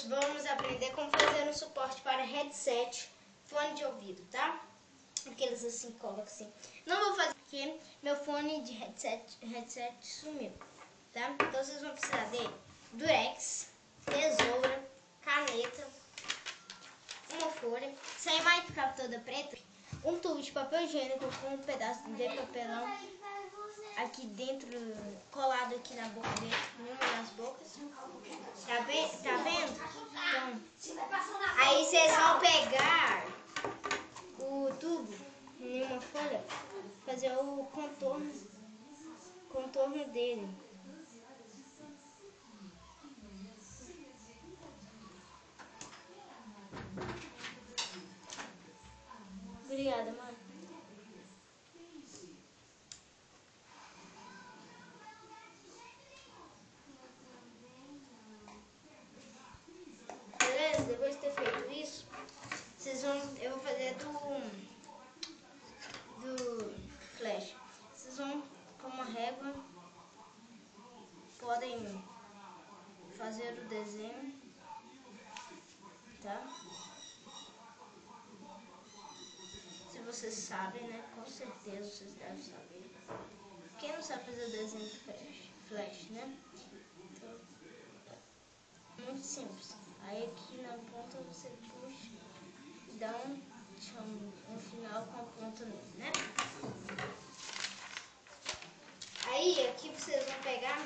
vamos aprender como fazer um suporte para headset, fone de ouvido, tá? Aqueles assim, coloca assim. Não vou fazer porque meu fone de headset sumiu, tá? Então vocês vão precisar de durex, tesoura, caneta, uma folha. Isso aí vai ficar toda preta. Um tubo de papel higiênico com um pedaço de papelão aqui dentro, colado aqui na boca dele, em uma das bocas. Tá vendo? Então, aí vocês vão pegar o tubo em uma folha, fazer o contorno dele. Obrigada, mãe. Beleza? Depois de ter feito isso, eu vou fazer do flash. Vocês vão com uma régua, podem fazer o desenho, tá? Se vocês sabem, né? Com certeza vocês devem saber. Quem não sabe fazer o desenho do flash, né? Então, muito simples. Aí aqui na ponta você puxa e dá um final com a ponta nele, né? Aí aqui vocês vão pegar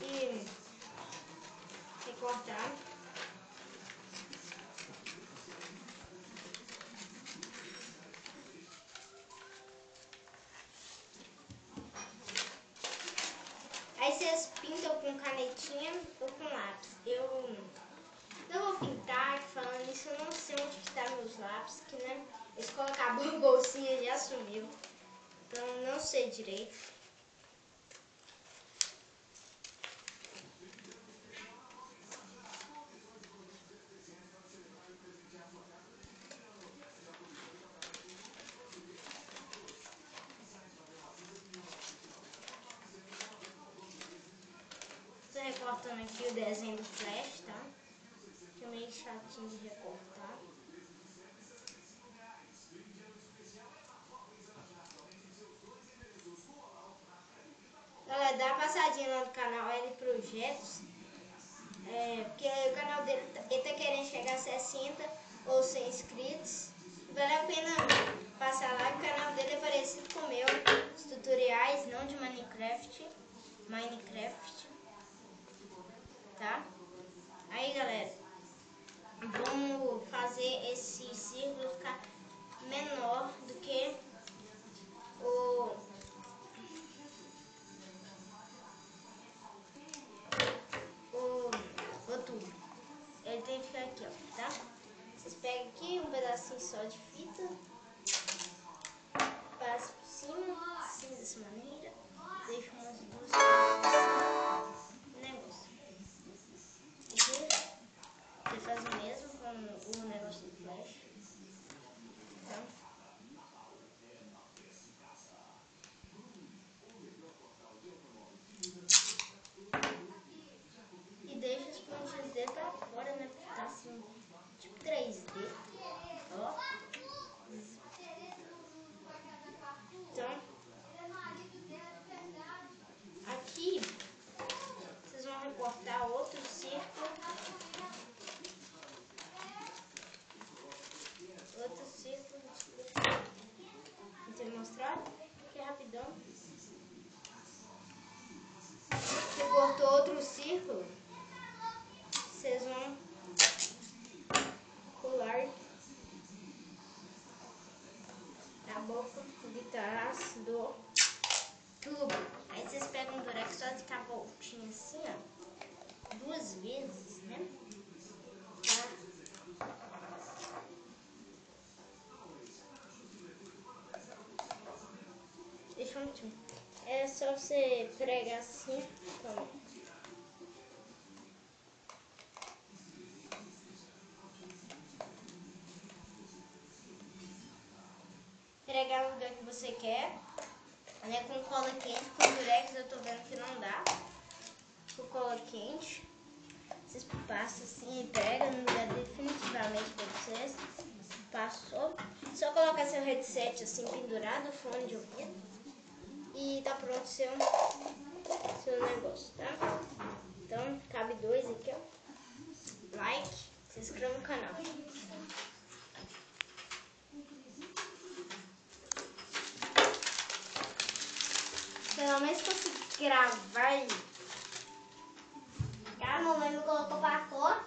e recortar. Aí vocês pintam com canetinha ou com lápis. Eu não vou pintar, falando isso, eu não sei onde está meus lápis, que né, eles colocaram a bolsinha e já sumiu. Então não sei direito. Estou recortando aqui o desenho do flash, tá? Que é meio chatinho de recortar. Galera, dá uma passadinha lá no canal L Projetos. Porque o canal dele ele tá querendo chegar a 60 ou 100 inscritos. Vale a pena passar lá, o canal dele é parecido com o meu. Os tutoriais, não de Minecraft, tá? Aí galera, vamos fazer esse círculo ficar menor do que o tubo. Ele tem que ficar aqui, ó, tá? Vocês pegam aqui um pedacinho só de fita, passa por cima, assim, dessa maneira, deixa umas duas negócio. Você faz o mesmo com o negócio do flash. Tá? E deixa as pontinhas dele pra fora, né? Porque tá assim, tipo 3D. Ó. Então, aqui vocês vão recortar outro círculo. Outro círculo. Vou te mostrar aqui rapidão. Você cortou outro círculo. Vocês vão colar na boca de trás do tubo. Aí vocês pegam um durex só de ficar voltinho assim, ó, 2 vezes, né? Tá? Deixa eu ver. É só você pregar assim, pronto. Pregar no lugar que você quer, né? Com cola quente, com durex eu tô vendo que não dá. Com cola quente. Vocês passam assim e pegam no lugar definitivamente pra vocês. Passou. Só colocar seu headset assim pendurado, fone de ouvido. E tá pronto seu negócio, tá? Então, cabe 2 aqui, ó. Like, se inscreva no canal. Pelo menos consegui gravar. A mamãe me colocou pra fora.